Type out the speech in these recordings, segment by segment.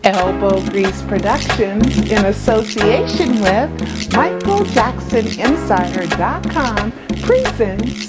Elbow Grease Productions, in association with MichaelJacksonInsider.com, presents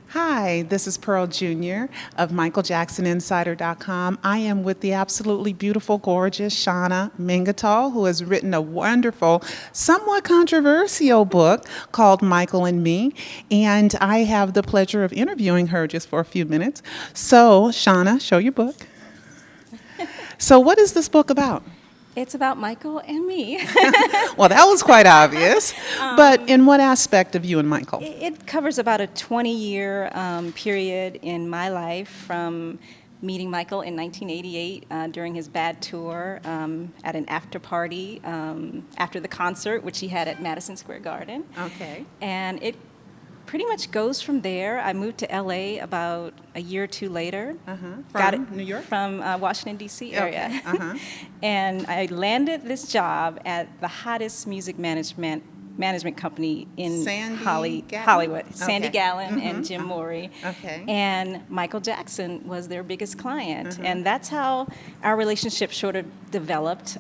Hi, this is Pearl Jr. of MichaelJacksonInsider.com. I am with the absolutely beautiful, gorgeous Shana Mangatal, who has written a wonderful, somewhat controversial book called Michael and Me, and I have the pleasure of interviewing her just for a few minutes. So, Shana, show your book. So, what is this book about? It's about Michael and me. Well, that was quite obvious. But in what aspect of you and Michael? It covers about a 20-year period in my life, from meeting Michael in 1988 during his bad tour at an after party after the concert, which he had at Madison Square Garden. Okay. And it pretty much goes from there. I moved to LA about a year or two later. From New York? From Washington, D.C. area. Okay. And I landed this job at the hottest music management company in Hollywood. Sandy Gallin and Jim Morey. Okay. And Michael Jackson was their biggest client. And that's how our relationship sort of developed.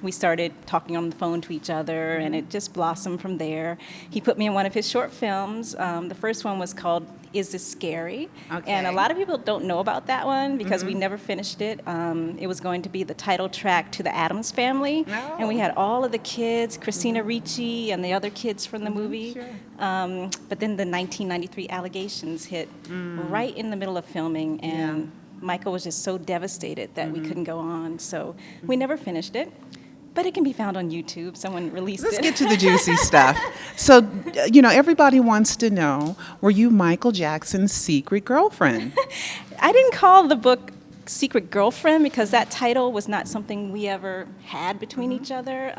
We started talking on the phone to each other, and it just blossomed from there. He put me in one of his short films. The first one was called Is This Scary? Okay. And a lot of people don't know about that one because we never finished it. It was going to be the title track to the Addams Family. Oh. And we had all of the kids, Christina Ricci and the other kids from the movie. Sure. But then the 1993 allegations hit right in the middle of filming, and Michael was just so devastated that we couldn't go on. So we never finished it. But it can be found on YouTube. Someone released it. Let's get to the juicy stuff. So, everybody wants to know, were you Michael Jackson's secret girlfriend? I didn't call the book Secret Girlfriend because that title was not something we ever had between each other.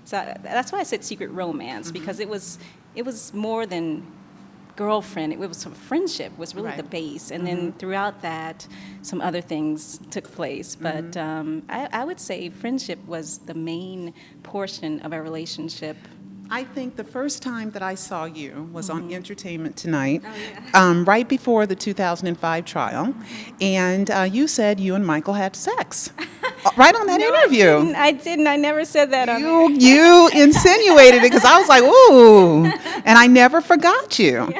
So that's why I said secret romance, because it was more than girlfriend. It was some friendship was really the base, and then throughout that, some other things took place. But I would say friendship was the main portion of our relationship. I think the first time that I saw you was on Entertainment Tonight, right before the 2005 trial, and you said you and Michael had sex. Right on that interview. I didn't. I never said that on there. You insinuated it because I was like, ooh, and I never forgot you.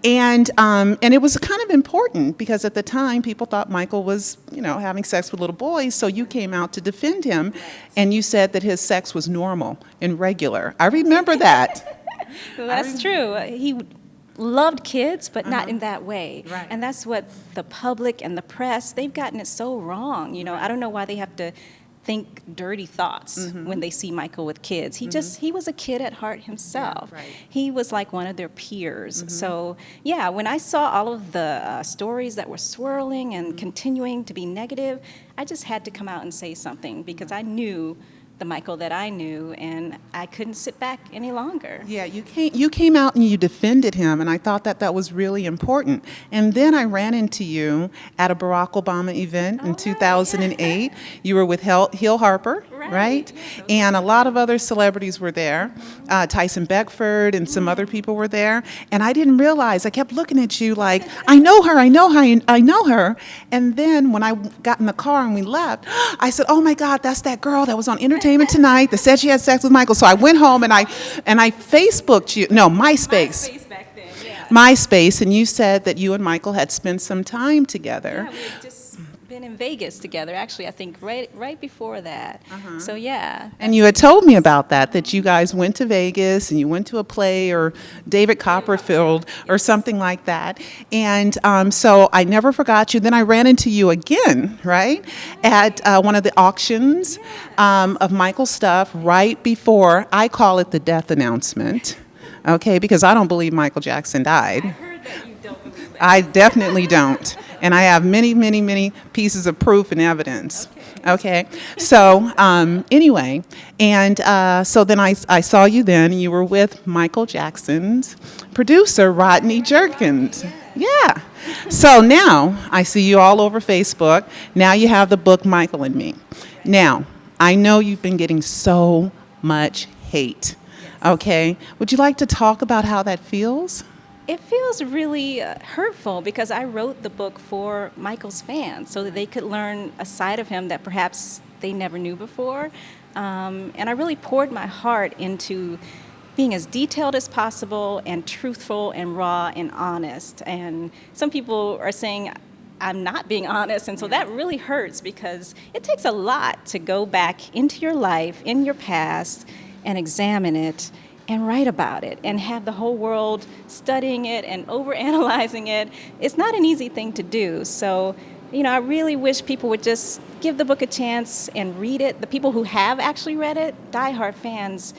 And it was kind of important because at the time people thought Michael was, having sex with little boys, so you came out to defend him, and you said that his sex was normal and regular. I remember that. Well, that's true. He loved kids, but not in that way. Right. And that's what the public and the press, they've gotten it so wrong. I don't know why they have to think dirty thoughts when they see Michael with kids. He was a kid at heart himself. Yeah, right. He was like one of their peers. So yeah, when I saw all of the stories that were swirling and continuing to be negative, I just had to come out and say something because I knew the Michael that I knew, and I couldn't sit back any longer. Yeah, you came out and you defended him, and I thought that was really important. And then I ran into you at a Barack Obama event in 2008. You were with Hill Harper, right? And a lot of other celebrities were there. Tyson Beckford and some other people were there. And I didn't realize, I kept looking at you like, I know her. And then when I got in the car and we left, I said, oh my God, that's that girl that was on Entertainment Tonight that said she had sex with Michael. So I went home and I Facebooked you. No, MySpace. MySpace back then, yeah. MySpace, and you said that you and Michael had spent some time together. Yeah, we had just been in Vegas together, actually, I think right before that. So yeah. And you had told me about that you guys went to Vegas and you went to a play or David Copperfield or something like that. And so I never forgot you. Then I ran into you again, right, at one of the auctions of Michael's stuff right before, I call it the death announcement, okay, because I don't believe Michael Jackson died. I heard that you don't believe that. I definitely don't. And I have many, many, many pieces of proof and evidence. Okay. So anyway, and so then I saw you then, and you were with Michael Jackson's producer, Rodney Jerkins. Yeah. So now I see you all over Facebook. Now you have the book Michael and Me. Now, I know you've been getting so much hate. Okay, would you like to talk about how that feels? It feels really hurtful because I wrote the book for Michael's fans so that they could learn a side of him that perhaps they never knew before. And I really poured my heart into being as detailed as possible and truthful and raw and honest. And some people are saying I'm not being honest, and so that really hurts because it takes a lot to go back into your life, in your past, and examine it and write about it and have the whole world studying it and overanalyzing it. It's not an easy thing to do. So, I really wish people would just give the book a chance and read it. The people who have actually read it, diehard fans,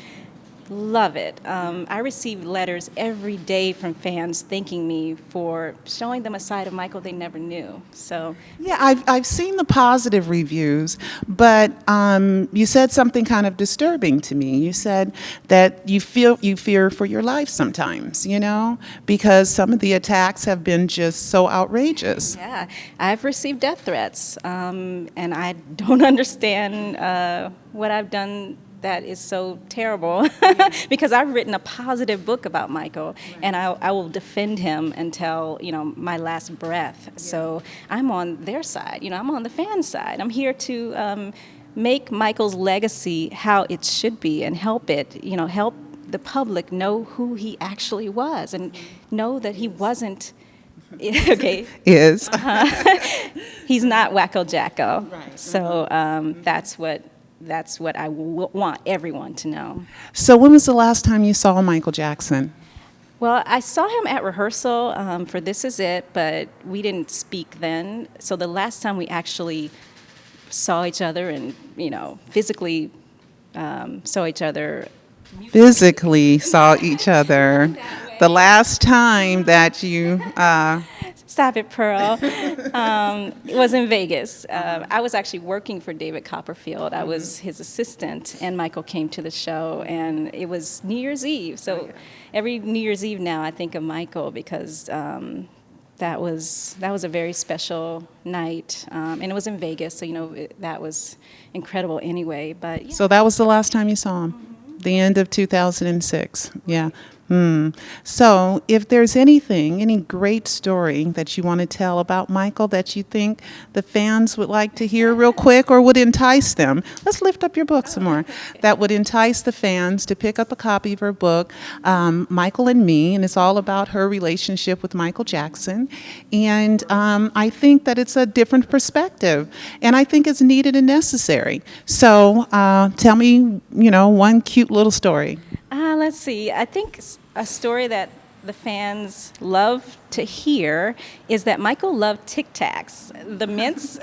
love it. I receive letters every day from fans thanking me for showing them a side of Michael they never knew. So Yeah, I've seen the positive reviews, but you said something kind of disturbing to me. You said that you fear for your life sometimes, because some of the attacks have been just so outrageous. yeah, I've received death threats, and I don't understand what I've done that is so terrible because I've written a positive book about Michael, and I will defend him until my last breath. So I'm on their side. I'm on the fan side. I'm here to make Michael's legacy how it should be and help help the public know who he actually was and know that he wasn't. Okay. Is. He's not Wacko Jacko. Right. So that's what I want everyone to know. So when was the last time you saw Michael Jackson? Well, I saw him at rehearsal for This Is It, but we didn't speak then. So the last time we actually saw each other and, physically saw each other. Physically saw each other. The last time that you... Stop it, Pearl. It was in Vegas. I was actually working for David Copperfield. I was his assistant, and Michael came to the show, and it was New Year's Eve. So every New Year's Eve now I think of Michael because that was a very special night, and it was in Vegas, so that was incredible anyway. But yeah. So that was the last time you saw him? The end of 2006, yeah. So if there's any great story that you want to tell about Michael that you think the fans would like to hear real quick or would entice them, let's lift up your book some more. That would entice the fans to pick up a copy of her book, Michael and Me, and it's all about her relationship with Michael Jackson. And I think that it's a different perspective, and I think it's needed and necessary. So tell me, one cute little story. Let's see. I think a story that the fans love to hear is that Michael loved Tic Tacs, the mints.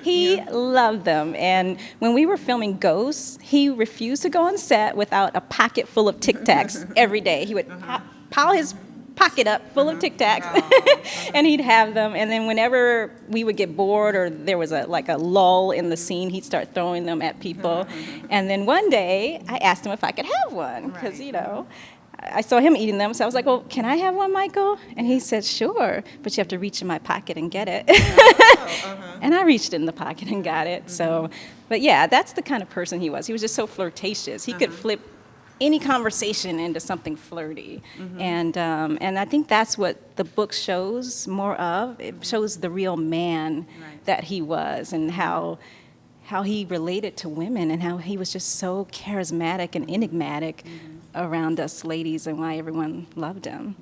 He loved them. And when we were filming Ghosts, he refused to go on set without a pocket full of Tic Tacs every day. He would pile his pocket up full of Tic Tacs, and he'd have them. And then whenever we would get bored or there was a lull in the scene, he'd start throwing them at people. And then one day, I asked him if I could have one because, I saw him eating them, so I was like, well, can I have one, Michael? And he said, sure, but you have to reach in my pocket and get it. And I reached in the pocket and got it. So, but yeah, that's the kind of person he was. He was just so flirtatious. He could flip any conversation into something flirty. And I think that's what the book shows more of. It shows the real man that he was and how he related to women and how he was just so charismatic and enigmatic around us ladies and why everyone loved him.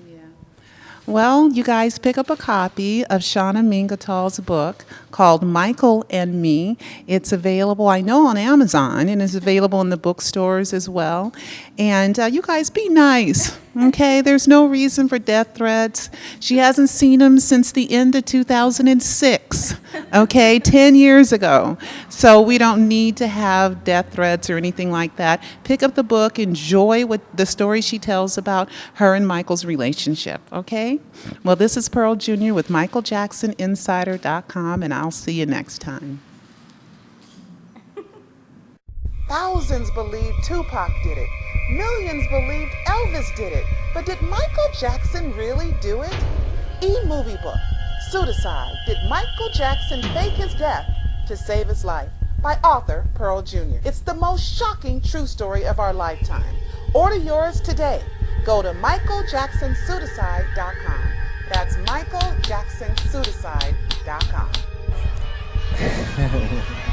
Well, you guys pick up a copy of Shana Mangatal's book called Michael and Me. It's available, I know, on Amazon, and is available in the bookstores as well. And you guys be nice, okay? There's no reason for death threats. She hasn't seen him since the end of 2006, okay? 10 years ago. So we don't need to have death threats or anything like that. Pick up the book, enjoy the story she tells about her and Michael's relationship, okay? Well, this is Pearl Jr. with MichaelJacksonInsider.com, and I'll see you next time. Thousands believed Tupac did it. Millions believed Elvis did it. But did Michael Jackson really do it? E-Movie Book, Pseudocide. Did Michael Jackson fake his death to save his life? by author Pearl Jr. It's the most shocking true story of our lifetime. Order yours today. Go to michaeljacksonsuicide.com. That's michaeljacksonsuicide.com.